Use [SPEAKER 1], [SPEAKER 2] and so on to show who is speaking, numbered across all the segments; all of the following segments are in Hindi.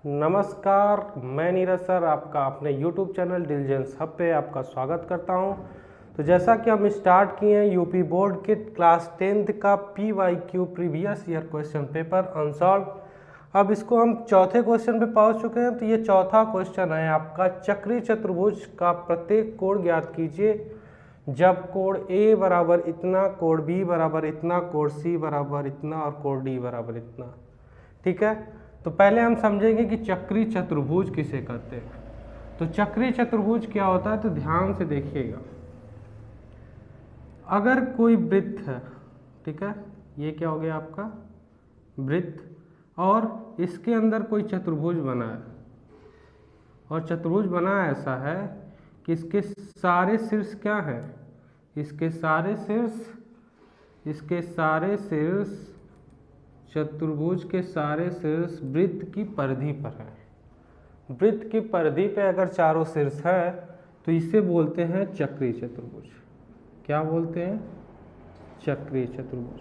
[SPEAKER 1] नमस्कार, मैं नीरज सर आपका अपने YouTube चैनल डिलीजेंस हब पे आपका स्वागत करता हूं। तो जैसा कि हम स्टार्ट किए हैं यूपी बोर्ड के क्लास 10th का PYQ previous year question paper unsolved. अब इसको हम चौथे क्वेश्चन पे पहुंच चुके हैं। तो ये चौथा क्वेश्चन है आपका, चक्रीय चतुर्भुज का प्रत्येक कोण ज्ञात कीजिए जब कोण A बराबर इतना, कोण B बराबर इतना, कोण C बराबर इतना और कोण D बराबर इतना। ठीक है, तो पहले हम समझेंगे कि चक्रीय चतुर्भुज किसे कहते हैं। तो चक्रीय चतुर्भुज क्या होता है, तो ध्यान से देखिएगा। अगर कोई वृत्त है, ठीक है, ये क्या हो गया आपका वृत्त, और इसके अंदर कोई चतुर्भुज बना है, और चतुर्भुज बना ऐसा है कि इसके सारे शीर्ष क्या है, इसके सारे शीर्ष चतुर्भुज के सारे शीर्ष वृत्त की परिधि पर है। वृत्त की परिधि पे अगर चारों शीर्ष है तो इसे बोलते हैं चक्रीय चतुर्भुज। क्या बोलते हैं? चक्रीय चतुर्भुज।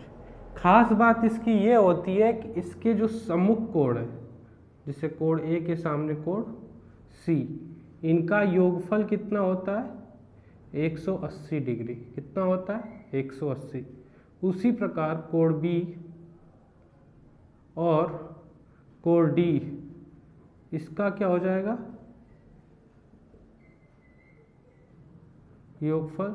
[SPEAKER 1] खास बात इसकी ये होती है कि इसके जो सम्मुख कोण है, जैसे कोण ए के सामने कोण सी, इनका योगफल कितना होता है? 180 डिग्री। कितना होता है? 180। उसी प्रकार कोण बी और कोण डी, इसका क्या हो जाएगा? योगफल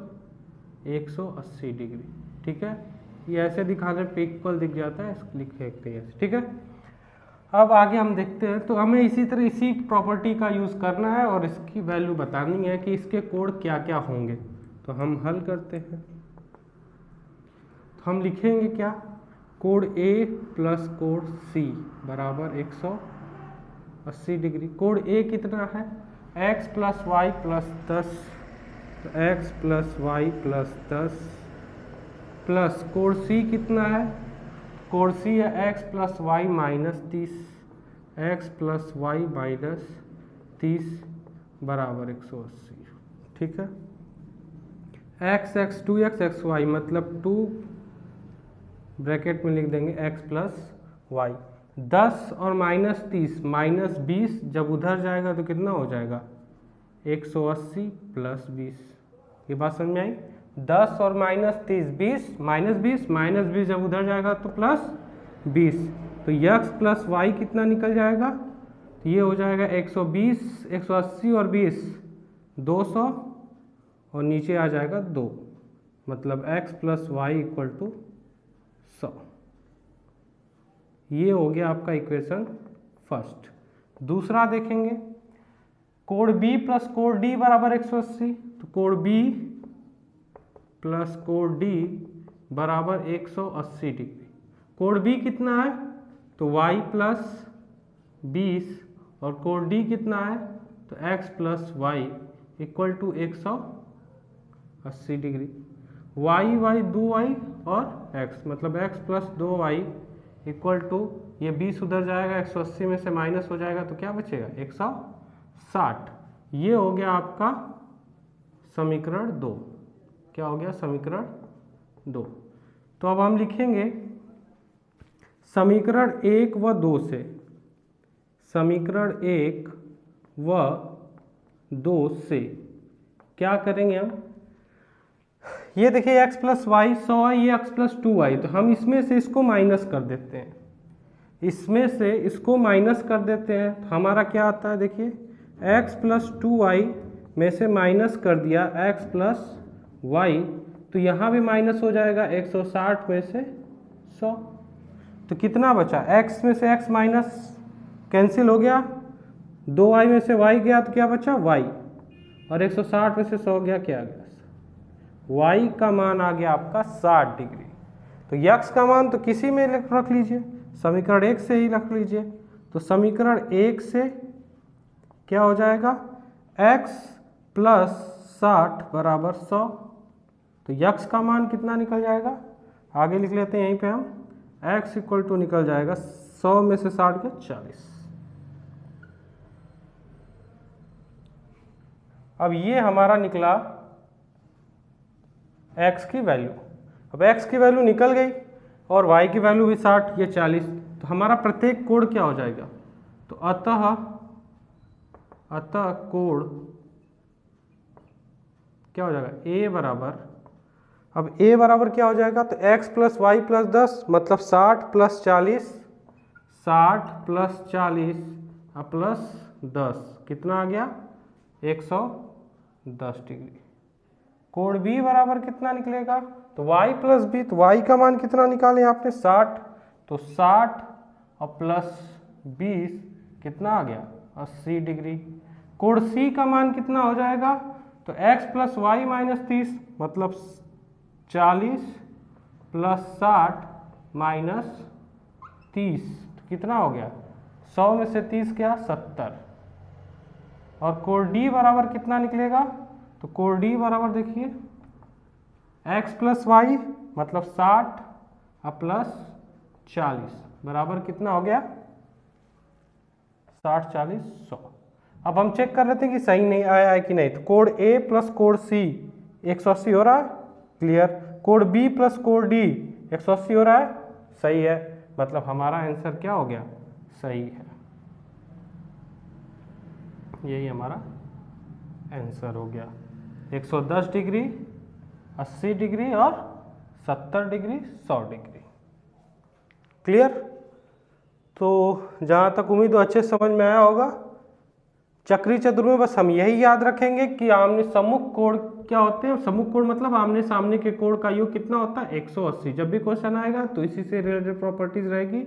[SPEAKER 1] 180 डिग्री। ठीक है, ये ऐसे दिखाने पे इक्वल दिख जाता है, लिख सकते हैं। ठीक है, अब आगे हम देखते हैं। तो हमें इसी तरह इसी प्रॉपर्टी का यूज़ करना है और इसकी वैल्यू बतानी है कि इसके कोण क्या क्या होंगे। तो हम हल करते हैं। तो हम लिखेंगे क्या? कोण A प्लस कोण C बराबर 180 डिग्री। कोण A कितना है? x प्लस वाई प्लस 10, तो x plus y plus 10 plus कोण C कितना है? कोण C है x plus y minus 30, x plus y minus 30 बराबर 180। ठीक है, x x 2x x y मतलब 2 ब्रैकेट में लिख देंगे x प्लस वाई। 10 और माइनस 30 माइनस 20 जब उधर जाएगा तो कितना हो जाएगा? 180 प्लस 20। ये बात समझ में आई? 10 और माइनस 30 20 माइनस 20 जब उधर जाएगा तो प्लस 20। तो x प्लस वाई कितना निकल जाएगा? तो ये हो जाएगा 120, 180 और 20 200 और नीचे आ जाएगा 2, मतलब x plus y equal to 100। ये हो गया आपका इक्वेशन फर्स्ट। दूसरा देखेंगे, कोण B प्लस कोण D बराबर 180। तो कोण B प्लस कोण D बराबर 180 डिग्री। कोण B कितना है? तो y प्लस 20 और कोण D कितना है? तो x plus y equal to 180 degree. y 2y और x मतलब x plus 2y equal to, ये 20 उधर जाएगा, 180 में से माइनस हो जाएगा तो क्या बचेगा? 160। ये हो गया आपका समीकरण 2। क्या हो गया? समीकरण 2। तो अब हम लिखेंगे समीकरण 1 व 2 से, समीकरण 1 व 2 से क्या करेंगे हम? ये देखिए x प्लस वाई 100 है, ये x प्लस 2y, तो हम इसमें से इसको माइनस कर देते हैं, इसमें से इसको माइनस कर देते हैं। तो हमारा क्या आता है? देखिए x प्लस 2y में से माइनस कर दिया x प्लस वाई, तो यहाँ भी माइनस हो जाएगा, 160 में से 100। तो कितना बचा? x में से x माइनस कैंसिल हो गया, 2y में से y गया तो क्या बचा? y, और 160 में से 100 गया, क्या गया? y का मान आ गया आपका 60 डिग्री। तो x का मान तो किसी में रख लीजिए, समीकरण 1 से ही रख लीजिए। तो समीकरण 1 से क्या हो जाएगा? x प्लस 60 बराबर 100। तो x का मान कितना निकल जाएगा? आगे लिख लेते हैं यहीं पे हम, x इक्वल टू निकल जाएगा 100 में से 60 के 40। अब ये हमारा निकला x की वैल्यू। अब x की वैल्यू निकल गई और y की वैल्यू भी 60, ये 40। तो हमारा प्रत्येक कोण क्या हो जाएगा? तो तो अतः कोण क्या हो जाएगा, a बराबर, अब a बराबर क्या हो जाएगा, तो x प्लस वाई प्लस 10 मतलब 60 प्लस 40, 60 प्लस 40 प्लस 10 कितना आ गया 110 डिग्री। कोण b बराबर कितना निकलेगा, तो y प्लस b, तो y का मान कितना निकाले आपने 60, तो 60 और प्लस 20 कितना आ गया 80 डिग्री। कोण c का मान कितना हो जाएगा, तो x प्लस वाई माइनस 30 मतलब 40 प्लस 60 माइनस 30 तो कितना हो गया 100 में से 30 क्या 70। और कोण d बराबर कितना निकलेगा, तो कोण d बराबर देखिए x प्लस वाई मतलब 60 प्लस 40 बराबर कितना हो गया 60 40 100। अब हम चेक कर लेते हैं कि सही नहीं आया है कि नहीं। तो कोण A प्लस कोण C 180 हो रहा है, क्लियर। कोण B प्लस कोण D 180 हो रहा है, सही है। मतलब हमारा आंसर क्या हो गया, सही है। यही हमारा आंसर हो गया 110 डिग्री, 80 डिग्री और 70 डिग्री, 100 डिग्री, क्लियर। तो जहाँ तक उम्मीद हो अच्छे समझ में आया होगा। चक्री चतुर्भुज में बस हम यही याद रखेंगे कि आमने सम्मुख कोण क्या होते हैं, सम्मुख कोण मतलब आमने सामने के कोण का योग कितना होता है 180। जब भी क्वेश्चन आएगा तो इसी से रिलेटेड प्रॉपर्टीज रहेगी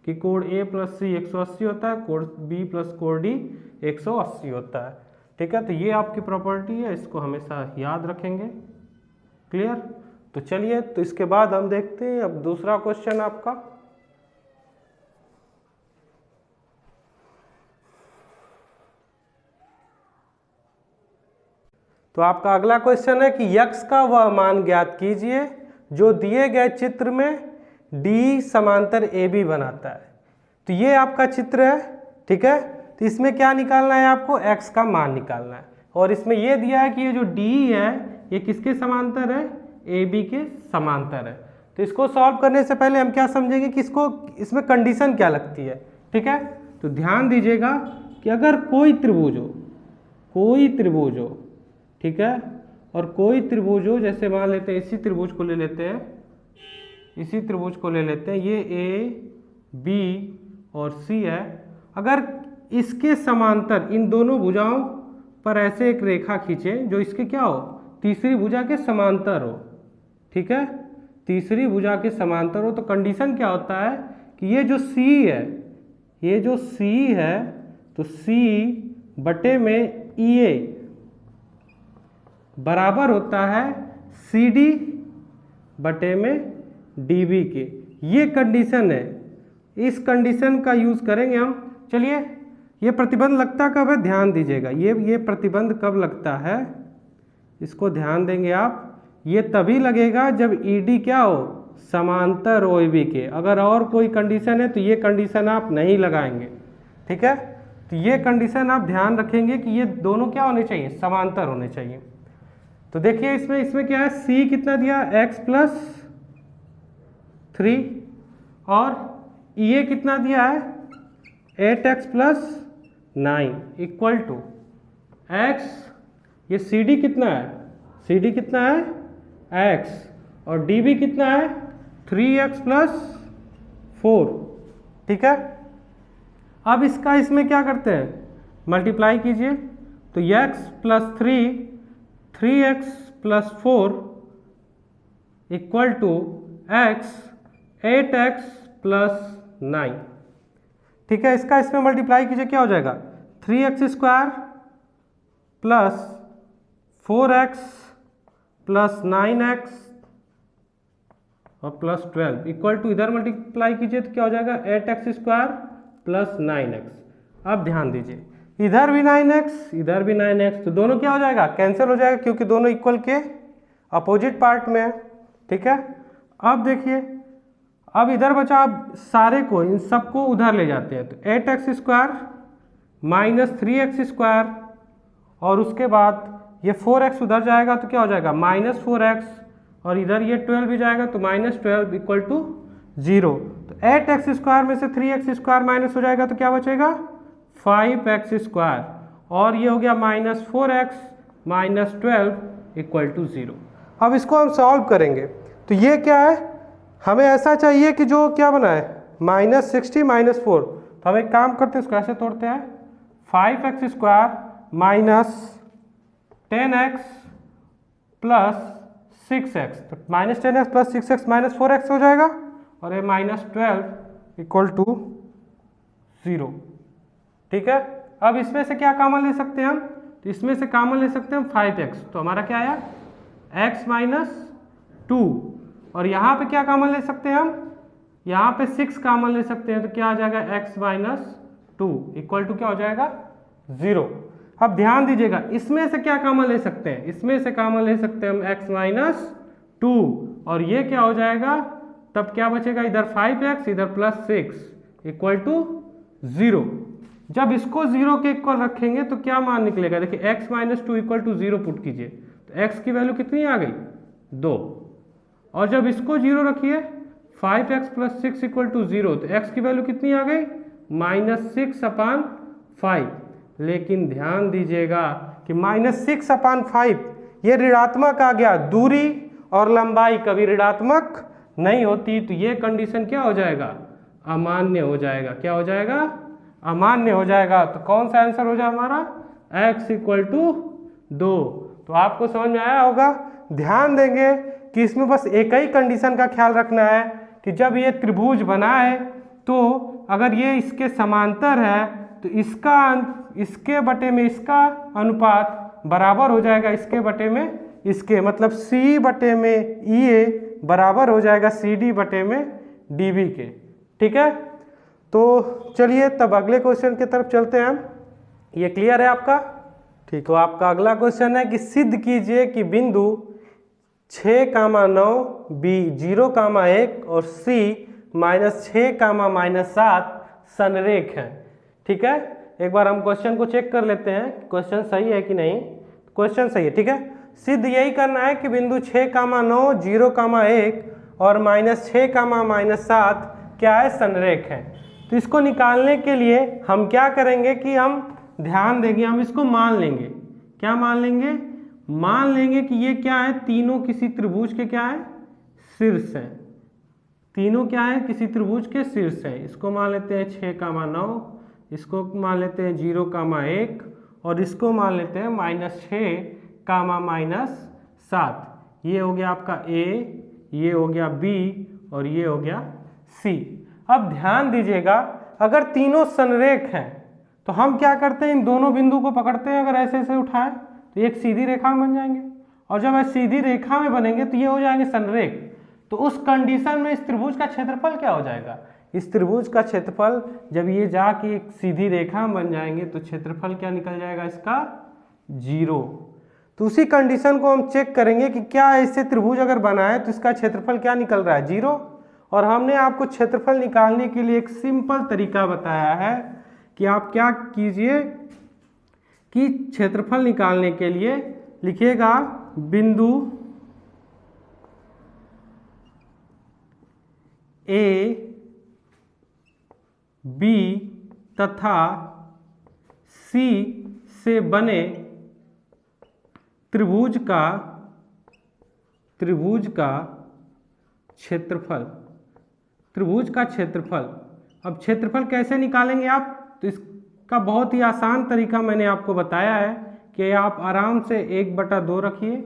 [SPEAKER 1] कि कोण A प्लस C 180 होता है, कोण B प्लस कोण D 180 होता है, ठीक है। तो ये आपकी प्रॉपर्टी है, इसको हमेशा याद रखेंगे, क्लियर। तो चलिए, तो इसके बाद हम देखते हैं अब दूसरा क्वेश्चन आपका। तो आपका अगला क्वेश्चन है कि यक्स का वह मान ज्ञात कीजिए जो दिए गए चित्र में डी समांतर ए बी बनाता है। तो ये आपका चित्र है, ठीक है। तो इसमें क्या निकालना है आपको, एक्स का मान निकालना है। और इसमें ये दिया है कि ये जो डी है ये किसके समांतर है, ए बी के समांतर है। तो इसको सॉल्व करने से पहले हम क्या समझेंगे कि इसमें कंडीशन क्या लगती है, ठीक है। तो ध्यान दीजिएगा कि अगर कोई त्रिभुज हो, ठीक है, और कोई त्रिभुज हो, जैसे मान लेते हैं इसी त्रिभुज को ले लेते हैं, ये ए बी और सी है। अगर इसके समांतर इन दोनों भुजाओं पर ऐसे एक रेखा खींचें जो इसके क्या हो, तीसरी भुजा के समांतर हो, ठीक है, तीसरी भुजा के समांतर हो, तो कंडीशन क्या होता है कि ये जो सी है तो सी बटे में ई ए बराबर होता है सी डी बटे में डी बी के। ये कंडीशन है, इस कंडीशन का यूज करेंगे हम। चलिए, ये प्रतिबंध लगता कब है, ध्यान दीजिएगा। ये प्रतिबंध कब लगता है, इसको ध्यान देंगे आप। ये तभी लगेगा जब ई डी क्या हो, समांतर हो ए बी के। अगर और कोई कंडीशन है तो ये कंडीशन आप नहीं लगाएंगे, ठीक है। तो ये कंडीशन आप ध्यान रखेंगे कि ये दोनों क्या होने चाहिए, समांतर होने चाहिए। तो देखिए इसमें क्या है, c कितना दिया x प्लस 3 और ये कितना दिया है 8x plus 9 equal to x, ये CD कितना है x और dB कितना है 3x प्लस 4, ठीक है। अब इसमें क्या करते हैं, मल्टीप्लाई कीजिए। तो x plus 3x plus 4 equal to x 8x plus 9, ठीक है। इसमें मल्टीप्लाई कीजिए, क्या हो जाएगा 3x square plus 4x plus 9x और प्लस 12 इक्वल टू, इधर मल्टीप्लाई कीजिए तो क्या हो जाएगा 8x स्क्वायर प्लस 9x। अब ध्यान दीजिए, इधर भी 9x इधर भी 9x, तो दोनों क्या हो जाएगा, कैंसिल हो जाएगा, क्योंकि दोनों इक्वल के अपोजिट पार्ट में है, ठीक है। अब देखिए, अब इधर बचा, अब सारे को, इन सबको उधर ले जाते हैं। तो 8x square minus 3x square और उसके बाद ये 4x उधर जाएगा तो क्या हो जाएगा माइनस 4x और इधर ये 12 भी जाएगा तो माइनस 12 इक्वल टू 0। तो 8x स्क्वायर में से 3x स्क्वायर माइनस हो जाएगा तो क्या बचेगा 5x² और ये हो गया -4x -12 इक्वल टू 0। अब इसको हम सॉल्व करेंगे तो ये क्या है, हमें ऐसा चाहिए कि जो क्या बना है -60 -4। तो हम एक काम करते हैं, इसको ऐसे तोड़ते हैं, 5x² -10x प्लस 6x, तो -10x प्लस 6x -4x हो जाएगा और ये -12 इक्वल टू 0। ठीक है, अब इसमें से क्या कॉमन ले सकते हैं हम, तो इसमें से कॉमन ले सकते हैं हम 5x, तो हमारा क्या आया x -2, और यहाँ पे क्या कॉमन ले सकते हैं हम, यहाँ पे 6 कॉमन ले सकते हैं, तो क्या आ जाएगा x -2 इक्वल टू क्या हो जाएगा 0। अब ध्यान दीजिएगा, इसमें से क्या कॉमन ले सकते हैं, इसमें से कॉमन ले सकते हैं हम x -2 और ये क्या हो जाएगा, तब क्या बचेगा, इधर 5x इधर +6 इक्वल टू 0। जब इसको 0 के इक्वल रखेंगे तो क्या मान निकलेगा, देखिए x -2 इक्वल टू 0 पुट कीजिए, तो x की वैल्यू कितनी आ गई 2, और जब इसको 0 रखिए 5x + 6 इक्वल टू 0, तो x की वैल्यू कितनी आ गई -6/5। लेकिन ध्यान दीजिएगा कि -6/5 ये ऋणात्मक आ गया, दूरी और लंबाई कभी ऋणात्मक नहीं होती, तो ये कंडीशन क्या हो जाएगा, अमान्य हो जाएगा। क्या हो जाएगा, अमान्य हो जाएगा। तो कौन सा आंसर हो जाए हमारा, x = 2। तो आपको समझ में आया होगा। ध्यान देंगे कि इसमें बस एक ही कंडीशन का ख्याल रखना है कि जब ये त्रिभुज बना है तो अगर ये इसके समांतर है तो इसके बटे में इसका अनुपात बराबर हो जाएगा इसके बटे में इसके, मतलब C बटे में EA बराबर हो जाएगा CD बटे में DB के। ठीक है, तो चलिए तब अगले क्वेश्चन की तरफ चलते हैं हम। ये क्लियर है आपका? ठीक है, आपका अगला क्वेश्चन है कि सिद्ध कीजिए कि बिंदु 6,9 B 0,1 और C -6,-7 संरेख है। ठीक है, एक बार हम क्वेश्चन को चेक कर लेते हैं क्वेश्चन सही है कि नहीं। क्वेश्चन सही है। ठीक है, सिद्ध यही करना है कि बिंदु 6,9 0,1 और -6,-7 क्या है, संरेख है। तो इसको निकालने के लिए हम क्या करेंगे कि हम ध्यान देंगे, हम इसको मान लेंगे। क्या मान लेंगे, मान लेंगे कि ये क्या है, तीनों किसी त्रिभुज के क्या है, शीर्ष हैं। तीनों क्या है, किसी त्रिभुज के शीर्ष हैं। इसको मान लेते हैं 6,9, इसको मान लेते हैं 0,1 और इसको मान लेते हैं -6,-7। ये हो गया आपका A, ये हो गया B और ये हो गया C। अब ध्यान दीजिएगा, अगर तीनों संरेख हैं तो हम क्या करते हैं, इन दोनों बिंदु को पकड़ते हैं, अगर ऐसे ऐसे उठाएं तो एक सीधी रेखा में बन जाएंगे, और जब ऐसे सीधी रेखा में बनेंगे तो ये हो जाएंगे संरेख। तो उस कंडीशन में इस त्रिभुज का क्षेत्रफल क्या हो जाएगा, इस त्रिभुज का क्षेत्रफल जब ये जाके एक सीधी रेखा में बन जाएंगे तो क्षेत्रफल क्या निकल जाएगा इसका, 0। तो उसी कंडीशन को हम चेक करेंगे कि क्या इससे त्रिभुज अगर बना है तो इसका क्षेत्रफल क्या निकल रहा है, 0। और हमने आपको क्षेत्रफल निकालने के लिए एक सिंपल तरीका बताया है कि आप क्या कीजिए कि क्षेत्रफल निकालने के लिए लिखिएगा बिंदु A, B तथा C से बने त्रिभुज का क्षेत्रफल, त्रिभुज का क्षेत्रफल। अब क्षेत्रफल कैसे निकालेंगे आप, तो इसका बहुत ही आसान तरीका मैंने आपको बताया है कि आप आराम से 1/2 रखिए,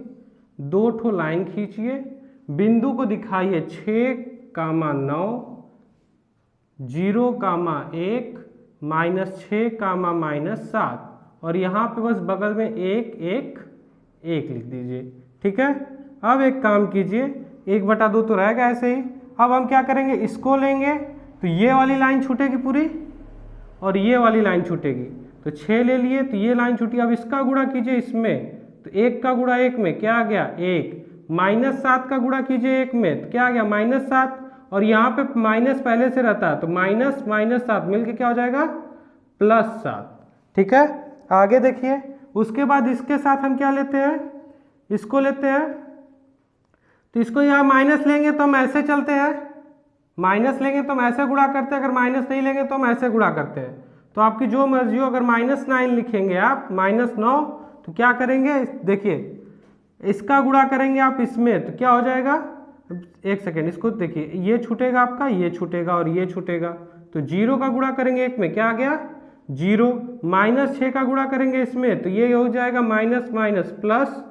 [SPEAKER 1] 2 ठो लाइन खींचिए, बिंदु को दिखाइए 6,9 0,1 -6,-7 और यहाँ पे बस बगल में 1 1 1 लिख दीजिए। ठीक है, अब एक काम कीजिए, 1/2 तो रहेगा ऐसे ही। अब हम क्या करेंगे, इसको लेंगे तो ये वाली लाइन छूटेगी पूरी और ये वाली लाइन छूटेगी, तो 6 ले लिए तो ये लाइन छूटी। अब इसका गुणा कीजिए इसमें, तो 1 का गुणा 1 में क्या आ गया, 1। -7 का गुणा कीजिए 1 में तो क्या आ गया, -7, और यहाँ पे माइनस पहले से रहता है तो -7 मिलके क्या हो जाएगा, +7। ठीक है, आगे देखिए, उसके बाद इसके साथ हम क्या लेते हैं, इसको लेते हैं, तो इसको यहाँ माइनस लेंगे तो हम ऐसे चलते हैं, माइनस लेंगे तो हम ऐसे गुणा करते हैं, अगर माइनस नहीं लेंगे तो हम ऐसे गुणा करते हैं। तो तो आपकी जो मर्जी हो, अगर -9 लिखेंगे आप, -9, तो क्या करेंगे, देखिए इसका गुणा करेंगे आप इसमें तो क्या हो जाएगा, एक सेकेंड इसको देखिए, ये छूटेगा आपका, ये छूटेगा और ये छूटेगा, तो 0 का गुणा करेंगे एक में, क्या आ गया 0, -6 का गुणा करेंगे इसमें तो ये हो जाएगा माइनस माइनस प्लस,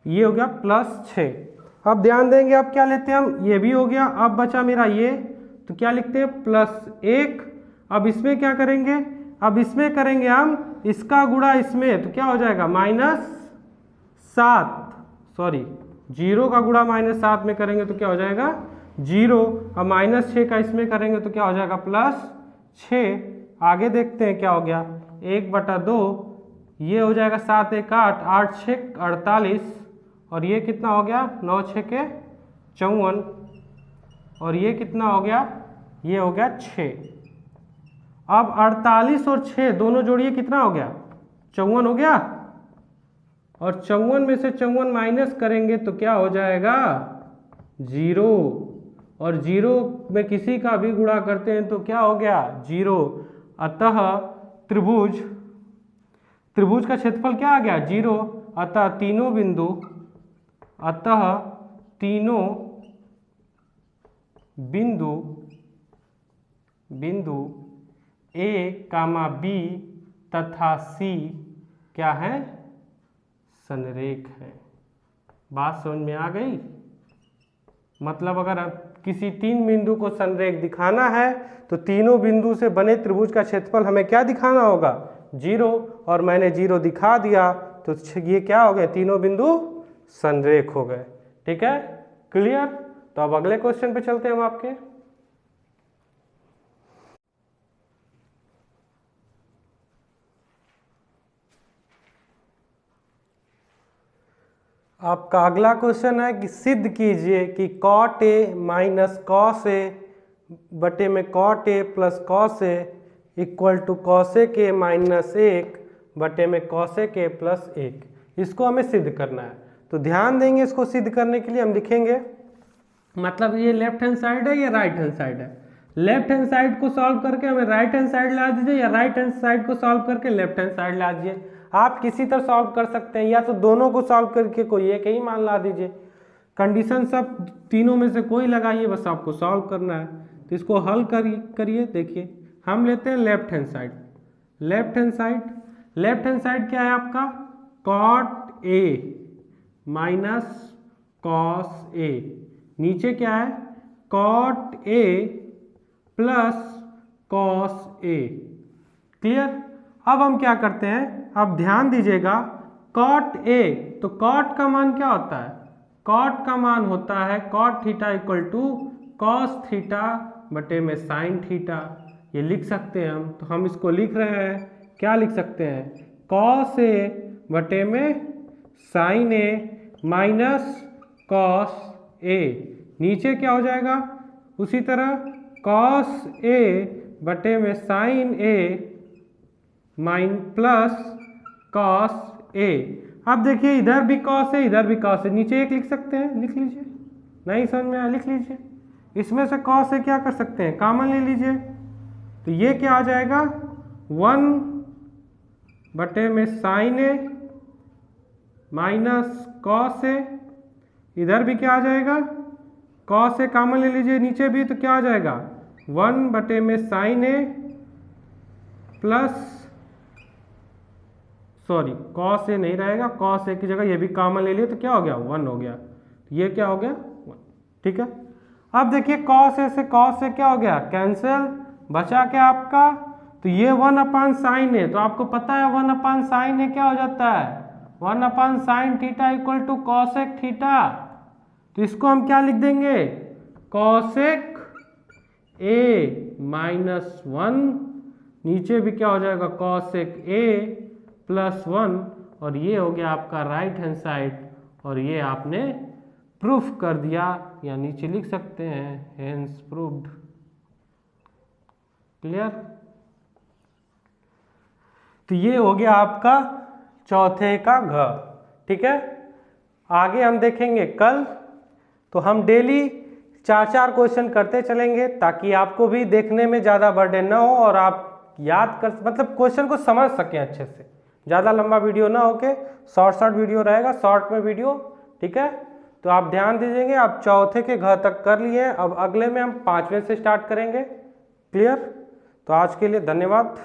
[SPEAKER 1] ये हो गया +6। अब ध्यान देंगे अब क्या लेते हैं हम, ये भी हो गया, अब बचा मेरा ये, तो क्या लिखते हैं +1। अब इसमें क्या करेंगे, अब इसमें करेंगे हम इसका गुणा इसमें तो क्या हो जाएगा -7, सॉरी 0 का गुणा -7 में करेंगे तो क्या हो जाएगा 0। अब -6 का इसमें करेंगे तो क्या हो जाएगा +6। आगे देखते हैं क्या हो गया, 1/2, ये हो जाएगा 7 1 8, 8 6 48, और ये कितना हो गया 9 6 के 54, और ये कितना हो गया, ये हो गया 6। अब 48 और 6 दोनों जोड़िए, कितना हो गया 54 हो गया, और 54 में से 54 माइनस करेंगे तो क्या हो जाएगा 0, और 0 में किसी का भी गुणा करते हैं तो क्या हो गया 0। अतः त्रिभुज का क्षेत्रफल क्या आ गया 0। अतः तीनों बिंदु A, B तथा C क्या है, संरेख है। बात समझ में आ गई। मतलब अगर किसी 3 बिंदु को संरेख दिखाना है तो तीनों बिंदु से बने त्रिभुज का क्षेत्रफल हमें क्या दिखाना होगा 0, और मैंने 0 दिखा दिया तो ये क्या हो गए, तीनों बिंदु संरेख हो गए। ठीक है, क्लियर। तो अब अगले क्वेश्चन पे चलते हैं हम आपके। आपका अगला क्वेश्चन है कि सिद्ध कीजिए कि cot A minus cos A बटे में cot A plus cos A equal to cosec A minus 1 बटे में cosec A प्लस 1। इसको हमें सिद्ध करना है। तो ध्यान देंगे, इसको सिद्ध करने के लिए हम लिखेंगे, मतलब ये लेफ्ट हैंड साइड है, ये राइट हैंड साइड है। लेफ्ट हैंड साइड को सॉल्व करके हमें राइट हैंड साइड ला दीजिए, या राइट हैंड साइड को सॉल्व करके लेफ्ट हैंड साइड ला दीजिए। आप किसी तरह सॉल्व कर सकते हैं, या तो दोनों को सॉल्व करके कोई एक ही मान ला दीजिए। कंडीशन सब तीनों में से कोई लगाइए, बस आपको सॉल्व करना है। तो इसको हल करिए। देखिए हम लेते हैं left hand side. Left hand side क्या है आपका, cot A minus cos A, नीचे क्या है cot A plus cos A। Clear. अब हम क्या करते हैं, अब ध्यान दीजिएगा, cot A, तो cot का मान क्या होता है, cot का मान होता है cot theta equal to cos theta बटे में sin थीटा। ये लिख सकते हैं हम, तो हम इसको लिख रहे हैं, क्या लिख सकते हैं, cos A बटे में sin A minus cos A। नीचे क्या हो जाएगा, उसी तरह cos A बटे में sin A plus cos A। अब देखिए इधर भी cos है, इधर भी cos है, नीचे एक लिख सकते हैं, लिख लीजिए। नहीं समझ में आया, लिख लीजिए। इसमें से cos A क्या कर सकते हैं, कॉमन ले लीजिए, तो ये क्या आ जाएगा 1 बटे में sin A minus cos A। इधर भी क्या आ जाएगा, cos A कॉमन ले लीजिए, नीचे भी, तो क्या आ जाएगा 1 बटे में sin A plus, sorry cos A नहीं रहेगा, cos A की जगह ये भी कॉमन ले लिए तो क्या हो गया 1 हो गया, ये क्या हो गया 1। ठीक है। अब देखिए cos A से cos A क्या हो गया, कैंसिल, बचा क्या आपका, तो ये 1/sin A, तो आपको पता है 1/sin A क्या हो जाता है 1/sin theta equal to cosec theta. तो इसको हम क्या लिख देंगे, cosec A माइनस 1, नीचे भी क्या हो जाएगा cosec A प्लस 1, और ये हो गया आपका राइट हैंड साइड, और ये आपने प्रूफ कर दिया, या नीचे लिख सकते हैं हेंस प्रूव्ड। क्लियर। तो ये हो गया आपका चौथे का घ। ठीक है, आगे हम देखेंगे कल। तो हम डेली 4-4 क्वेश्चन करते चलेंगे, ताकि आपको भी देखने में ज़्यादा बर्डन ना हो और आप याद कर, मतलब क्वेश्चन को समझ सकें अच्छे से। ज़्यादा लंबा वीडियो ना होके शॉर्ट वीडियो रहेगा, शॉर्ट में वीडियो, ठीक है। तो आप ध्यान दीजिएंगे, आप चौथे के घ तक कर लिए, अब अगले में हम 5वें से स्टार्ट करेंगे। क्लियर? तो आज के लिए धन्यवाद।